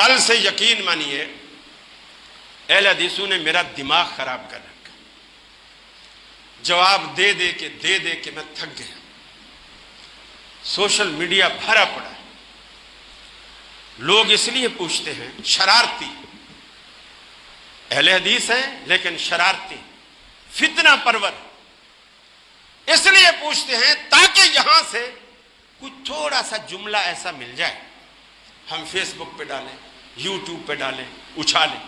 کل سے یقین مانیے اہل حدیثوں نے میرا دماغ خراب کر رکھا، جواب دے دے کے میں تھک گیا۔ سوشل میڈیا بھرا پڑا ہے، لوگ اس لیے پوچھتے ہیں، شرارتی اہل حدیث ہیں لیکن شرارتی، فتنہ پرور، اس لیے پوچھتے ہیں تاکہ یہاں سے کچھ تھوڑا سا جملہ ایسا مل جائے، ہم فیس بک پہ ڈالیں، یوٹیوب پہ ڈالیں، اچھالیں۔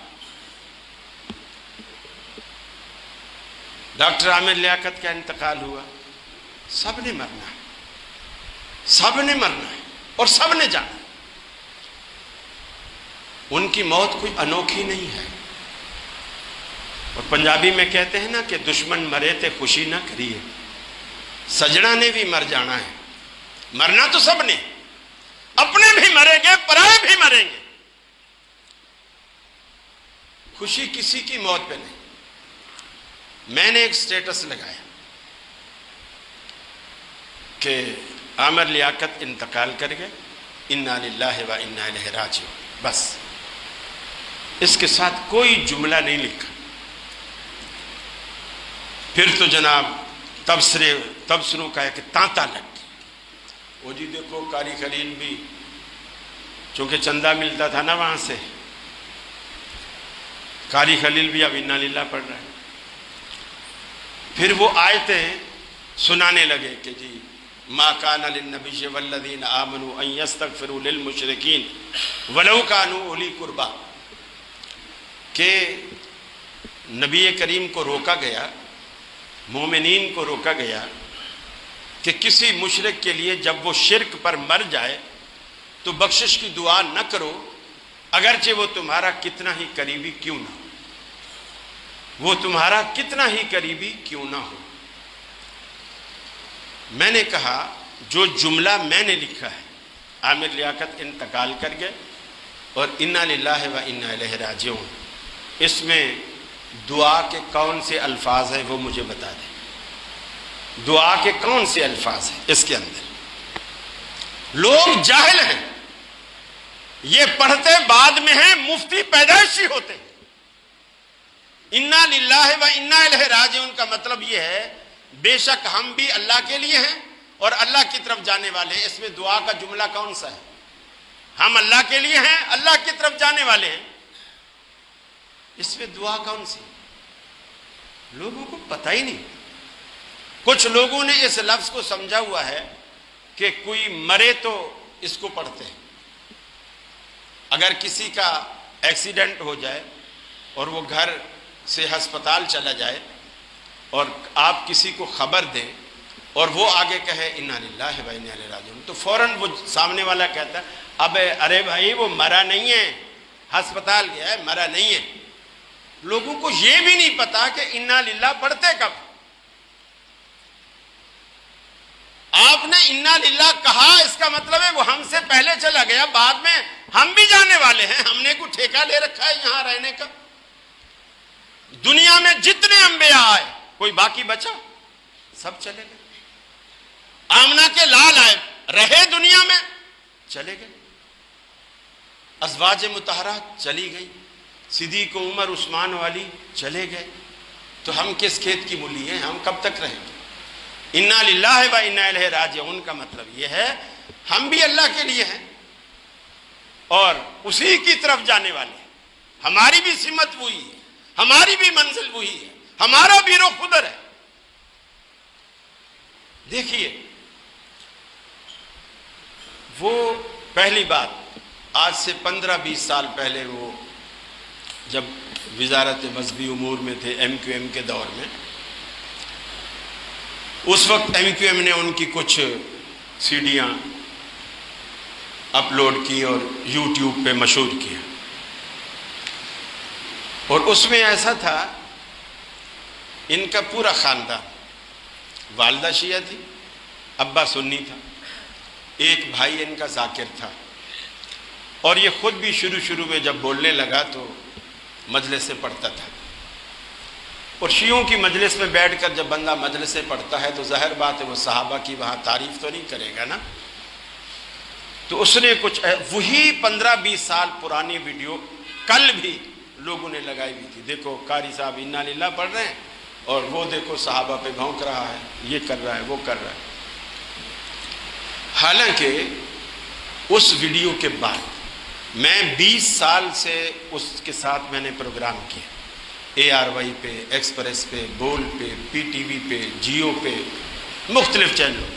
ڈاکٹر عامر لیاقت کا انتقال ہوا، سب نے مرنا ہے، سب نے مرنا ہے اور سب نے جانا ہے۔ ان کی موت کوئی انوکھی نہیں ہے، اور پنجابی میں کہتے ہیں نا کہ دشمن مرے تے خوشی نہ کریے، سجنا نے بھی مر جانا ہے، مرنا تو سب نے، اپنے بھی مریں گے، پرائے بھی مریں گے، خوشی کسی کی موت پہ نہیں۔ میں نے ایک سٹیٹس لگایا کہ عامر لیاقت انتقال کر گئے، انا للہ و انا الیہ راجعون، بس اس کے ساتھ کوئی جملہ نہیں لکھا۔ پھر تو جناب تبصروں کا ایک تانتا لگ گیا، وہ جی دیکھو قاری خلیل بھی، چونکہ چندہ ملتا تھا نا وہاں سے، قاری خلیل بھی اب انا للہ پڑھ رہا ہے۔ پھر وہ آیتیں سنانے لگے کہ جی ما کان للنبی والذین آمنوا ان یستغفروا للمشرکین ولو کانوا اولی قربی، کہ نبی کریم کو روکا گیا، مومنین کو روکا گیا کہ کسی مشرک کے لیے جب وہ شرک پر مر جائے تو بخشش کی دعا نہ کرو، اگرچہ وہ تمہارا کتنا ہی قریبی کیوں نہ ہو، وہ تمہارا کتنا ہی قریبی کیوں نہ ہو۔ میں نے کہا جو جملہ میں نے لکھا ہے، عامر لیاقت انتقال کر گئے اور انا للہ و انا الیہ راجعون، اس میں دعا کے کون سے الفاظ ہیں وہ مجھے بتا دیں، دعا کے کون سے الفاظ ہیں اس کے اندر؟ لوگ جاہل ہیں، یہ پڑھتے بعد میں ہیں، مفتی پیدائشی ہوتے ہیں۔ انا للہ و انا الیہ راجعون کا مطلب یہ ہے بے شک ہم بھی اللہ کے لیے ہیں اور اللہ کی طرف جانے والے ہیں۔ اس میں دعا کا جملہ کون سا ہے؟ ہم اللہ کے لیے ہیں، اللہ کی طرف جانے والے ہیں، اس میں دعا کون سی؟ لوگوں کو پتہ ہی نہیں۔ کچھ لوگوں نے اس لفظ کو سمجھا ہوا ہے کہ کوئی مرے تو اس کو پڑھتے ہیں، اگر کسی کا ایکسیڈنٹ ہو جائے اور وہ گھر سے ہسپتال چلا جائے اور آپ کسی کو خبر دیں اور وہ آگے کہے انا للہ و انا الیہ راجعون، تو فوراً وہ سامنے والا کہتا ہے ارے بھائی وہ مرا نہیں ہے، ہسپتال گیا ہے، مرا نہیں ہے۔ لوگوں کو یہ بھی نہیں پتا کہ انا للہ پڑھتے کب۔ آپ نے انا للہ کہا، اس کا مطلب ہے وہ ہم سے پہلے چلا گیا، بعد میں ہم بھی جانے والے ہیں، ہم نے کوئی ٹھیکہ لے رکھا ہے یہاں رہنے کا؟ دنیا میں جتنے انبیاء آئے کوئی باقی بچا؟ سب چلے گئے۔ آمنہ کے لال آئے، رہے دنیا میں، چلے گئے۔ ازواج مطہرات چلی گئی، صدیق عمر عثمان والی چلے گئے، تو ہم کس کھیت کی مولی ہیں؟ ہم کب تک رہیں گے؟ انا للہ و انا الیہ راجعون کا مطلب یہ ہے ہم بھی اللہ کے لیے ہیں اور اسی کی طرف جانے والے ہیں، ہماری بھی سمت وہی ہے، ہماری بھی منزل وہی ہے، ہمارا بھی رخ ادھر ہے۔ دیکھیے وہ پہلی بات، آج سے 15-20 سال پہلے وہ جب وزارت مذہبی امور میں تھے ایم کیو ایم کے دور میں، اس وقت ایم کیو ایم نے ان کی کچھ سیڈیاں اپلوڈ کی اور یوٹیوب پہ مشہور کیا، اور اس میں ایسا تھا ان کا پورا خاندان، والدہ شیعہ تھی، ابا سنی تھا، ایک بھائی ان کا ذاکر تھا، اور یہ خود بھی شروع میں جب بولنے لگا تو مجلس سے پڑھتا تھا، اور شیعوں کی مجلس میں بیٹھ کر جب بندہ مجلس سے پڑھتا ہے تو ظاہر بات ہے وہ صحابہ کی وہاں تعریف تو نہیں کرے گا نا، تو اس نے کچھ وہی 15-20 سال پرانی ویڈیو کل بھی لوگوں نے لگائی ہوئی تھی. دیکھو قاری صاحب انا للہ پڑھ رہے ہیں اور وہ دیکھو صحابہ پہ بھونک رہا ہے, یہ کر رہا ہے, وہ کر رہا ہے. حالانکہ اس ویڈیو کے بعد میں 20 سال سے اس کے ساتھ میں نے پروگرام کیا, ARY پہ, ایکسپریس پہ, بول پہ, PTV پہ, جیو پہ, مختلف چینلوں,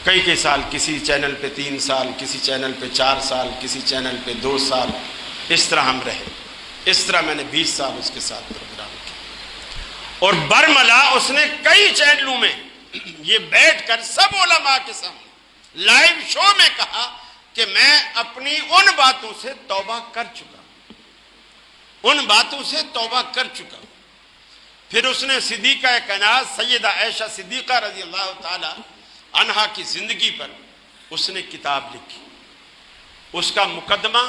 کئی سال, کسی چینل پہ 3 سال, کسی چینل پہ 4 سال, کسی چینل پہ 2 سال, اس طرح ہم رہے. اس طرح میں نے 20 سال اس کے ساتھ پروگرام کیا. اور برملا اس نے کئی چینلوں میں یہ بیٹھ کر سب علماء کے سامنے لائیو شو میں کہا کہ میں اپنی ان باتوں سے توبہ کر چکا ہوں, ان باتوں سے توبہ کر چکا ہوں. پھر اس نے صدیقہ کائنات سیدہ عائشہ صدیقہ رضی اللہ تعالی عنہا کی زندگی پر اس نے کتاب لکھی. اس کا مقدمہ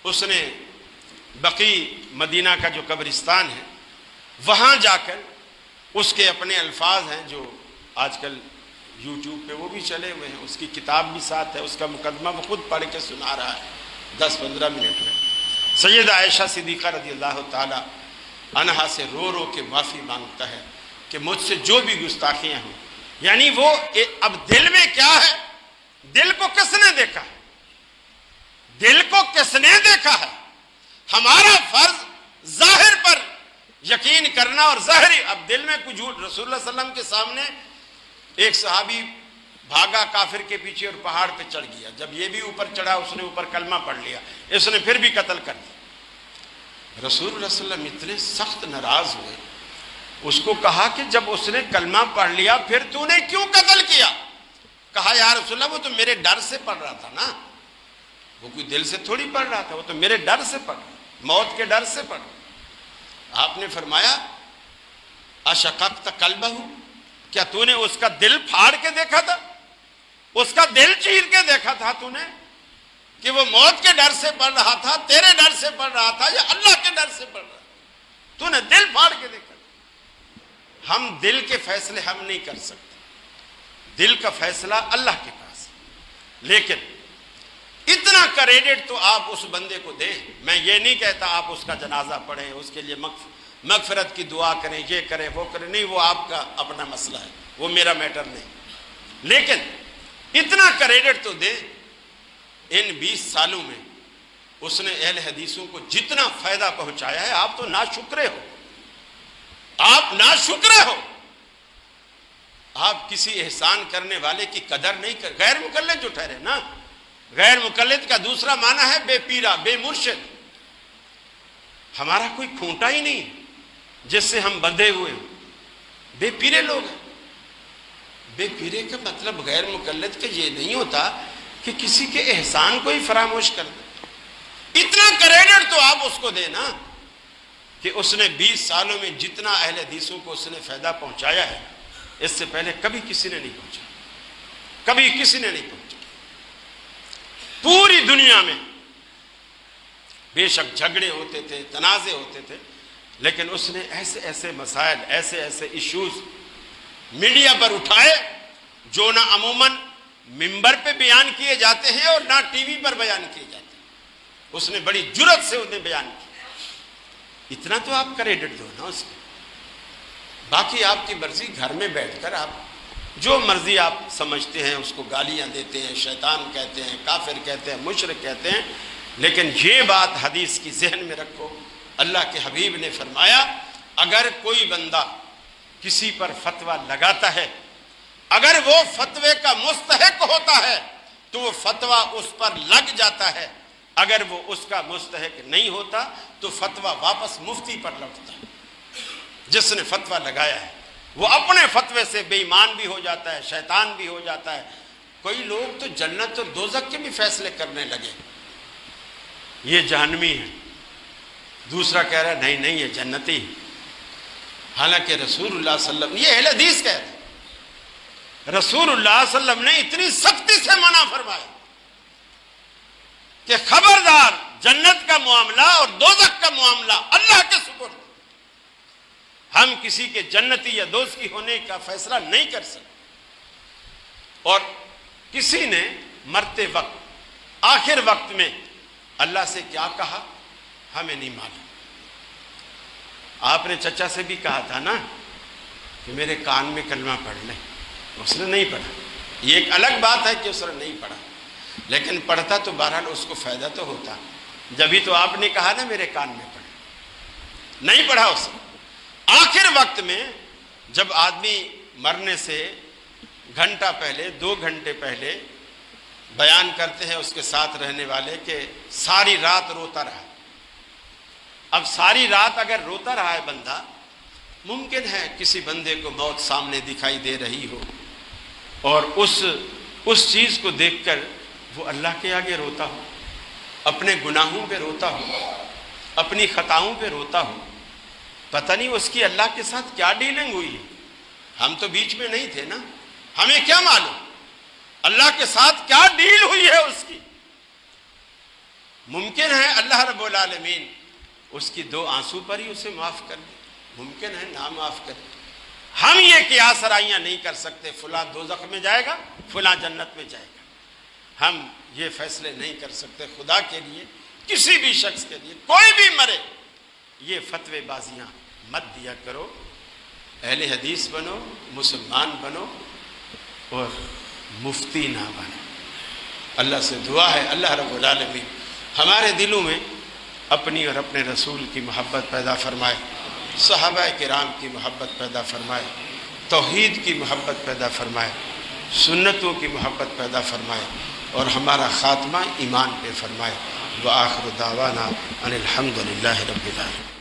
اس نے بقی مدینہ کا جو قبرستان ہے وہاں جا کر اس کے اپنے الفاظ ہیں جو آج کل یوٹیوب پہ وہ بھی چلے ہوئے ہیں, اس کی کتاب بھی ساتھ ہے, اس کا مقدمہ وہ خود پڑھ کے سنا رہا ہے 10-15 منٹ میں. سیدہ عائشہ صدیقہ رضی اللہ تعالی عنہا سے رو رو کے معافی مانگتا ہے کہ مجھ سے جو بھی گستاخیاں ہوں. یعنی وہ اب دل میں کیا ہے, دل کو کس نے دیکھا ہے, دل کو کس نے دیکھا ہے. ہمارا فرض ظاہر پر یقین کرنا اور ظاہری, اب دل میں کچھ جھوٹ. رسول اللہ صلی اللہ علیہ وسلم کے سامنے ایک صحابی بھاگا کافر کے پیچھے اور پہاڑ پہ چڑھ گیا. جب یہ بھی اوپر چڑھا اس نے اوپر کلمہ پڑھ لیا, اس نے پھر بھی قتل کر دیا. رسول اللہ صلی اللہ علیہ وسلم اتنے سخت ناراض ہوئے, اس کو کہا کہ جب اس نے کلمہ پڑھ لیا پھر تو نے کیوں قتل کیا؟ کہا یا رسول اللہ وہ تو میرے ڈر سے پڑھ رہا تھا نا, وہ کوئی دل سے تھوڑی پڑھ رہا تھا, وہ تو میرے ڈر سے پڑھ رہا, موت کے ڈر سے پڑھ رہا. آپ نے فرمایا اشققت قلبہ, کیا تو نے اس کا دل پھاڑ کے دیکھا تھا, اس کا دل چیر کے دیکھا تھا تو نے کہ وہ موت کے ڈر سے پڑھ رہا تھا, تیرے ڈر سے پڑھ رہا تھا یا اللہ کے ڈر سے پڑھ رہا تھا؟ تو نے دل پھاڑ کے دیکھا. ہم دل کے فیصلے ہم نہیں کر سکتے, دل کا فیصلہ اللہ کے پاس. لیکن اتنا کریڈٹ تو آپ اس بندے کو دیں. میں یہ نہیں کہتا آپ اس کا جنازہ پڑھیں, اس کے لیے مغفرت کی دعا کریں, یہ کریں وہ کریں, نہیں, وہ آپ کا اپنا مسئلہ ہے, وہ میرا میٹر نہیں. لیکن اتنا کریڈٹ تو دیں, ان 20 سالوں میں اس نے اہل حدیثوں کو جتنا فائدہ پہنچایا ہے, آپ تو ناشکرے ہو, آپ ناشکرے ہو. آپ کسی احسان کرنے والے کی قدر نہیں کر, غیر مقلد جو ٹھہرے نا, غیر مقلد کا دوسرا معنی ہے بے پیرا, بے مرشد. ہمارا کوئی کھونٹا ہی نہیں جس سے ہم بندھے ہوئے ہیں, بے پیرے لوگ ہیں. بے پیرے کا مطلب غیر مقلد کا یہ نہیں ہوتا کہ کسی کے احسان کو ہی فراموش کر دیں. اتنا کریڈٹ تو آپ اس کو دیں نا کہ اس نے 20 سالوں میں جتنا اہل حدیثوں کو اس نے فائدہ پہنچایا ہے, اس سے پہلے کبھی کسی نے نہیں پہنچا, کبھی کسی نے نہیں پہنچا. پوری دنیا میں بے شک جھگڑے ہوتے تھے, تنازع ہوتے تھے, لیکن اس نے ایسے ایسے مسائل, ایسے ایسے ایشوز میڈیا پر اٹھائے جو نہ عموماً ممبر پہ بیان کیے جاتے ہیں اور نہ ٹی وی پر بیان کیے جاتے ہیں. اس نے بڑی جرأت سے انہیں بیان کیا. اتنا تو آپ کریڈٹ دو نا اس کو. باقی آپ کی مرضی, گھر میں بیٹھ کر آپ جو مرضی آپ سمجھتے ہیں اس کو گالیاں دیتے ہیں, شیطان کہتے ہیں, کافر کہتے ہیں, مشرک کہتے ہیں. لیکن یہ بات حدیث کی ذہن میں رکھو, اللہ کے حبیب نے فرمایا اگر کوئی بندہ کسی پر فتویٰ لگاتا ہے, اگر وہ فتوے کا مستحق ہوتا ہے تو وہ فتویٰ اس پر لگ جاتا ہے, اگر وہ اس کا مستحق نہیں ہوتا تو فتویٰ واپس مفتی پر لوٹتا ہے. جس نے فتویٰ لگایا ہے وہ اپنے فتوے سے بے ایمان بھی ہو جاتا ہے, شیطان بھی ہو جاتا ہے. کوئی لوگ تو جنت اور دوزخ کے بھی فیصلے کرنے لگے, یہ جہنمی ہے, دوسرا کہہ رہا ہے نہیں نہیں یہ جنتی. حالانکہ رسول اللہ صلی اللہ علیہ وسلم, یہ اہل حدیث کہہ رہے ہیں, رسول اللہ صلی اللہ علیہ وسلم نے اتنی سختی سے منع فرمایا کہ خبردار, جنت کا معاملہ اور دوزخ کا معاملہ اللہ کے سپرد, ہم کسی کے جنتی یا دوزخی ہونے کا فیصلہ نہیں کر سکتے. اور کسی نے مرتے وقت آخر وقت میں اللہ سے کیا کہا ہمیں نہیں معلوم. آپ نے چچا سے بھی کہا تھا نا کہ میرے کان میں کلمہ پڑھ لیں، اس نے نہیں پڑھا. یہ ایک الگ بات ہے کہ اس نے نہیں پڑھا، لیکن پڑھتا تو بہرحال اس کو فائدہ تو ہوتا. جبھی تو آپ نے کہا نا میرے کان میں پڑھ، نہیں پڑھا اس نے. آخر وقت میں جب آدمی مرنے سے گھنٹہ پہلے 2 گھنٹے پہلے بیان کرتے ہیں اس کے ساتھ رہنے والے کہ ساری رات روتا رہا. اب ساری رات اگر روتا رہا ہے بندہ، ممکن ہے کسی بندے کو موت سامنے دکھائی دے رہی ہو اور اس چیز کو دیکھ کر وہ اللہ کے آگے روتا ہو، اپنے گناہوں پہ روتا ہو، اپنی خطاؤں پہ روتا ہو. پتہ نہیں اس کی اللہ کے ساتھ کیا ڈیلنگ ہوئی ہے. ہم تو بیچ میں نہیں تھے نا، ہمیں کیا معلوم اللہ کے ساتھ کیا ڈیل ہوئی ہے اس کی. ممکن ہے اللہ رب العالمین اس کی 2 آنسو پر ہی اسے معاف کر دے، ممکن ہے نہ معاف کر دے. ہم یہ قیاس رائیاں نہیں کر سکتے فلاں دوزخ میں جائے گا فلاں جنت میں جائے گا. ہم یہ فیصلے نہیں کر سکتے. خدا کے لیے کسی بھی شخص کے لیے کوئی بھی مرے یہ فتوی بازیاں مت دیا کرو. اہل حدیث بنو، مسلمان بنو اور مفتی نہ بنو. اللہ سے دعا ہے اللہ رب العالمین ہمارے دلوں میں اپنی اور اپنے رسول کی محبت پیدا فرمائے، صحابہ کرام کی محبت پیدا فرمائے، توحید کی محبت پیدا فرمائے، سنتوں کی محبت پیدا فرمائے اور ہمارا خاتمہ ایمان پہ فرمائے. وآخر دعوانا ان الحمد للہ رب العالمین.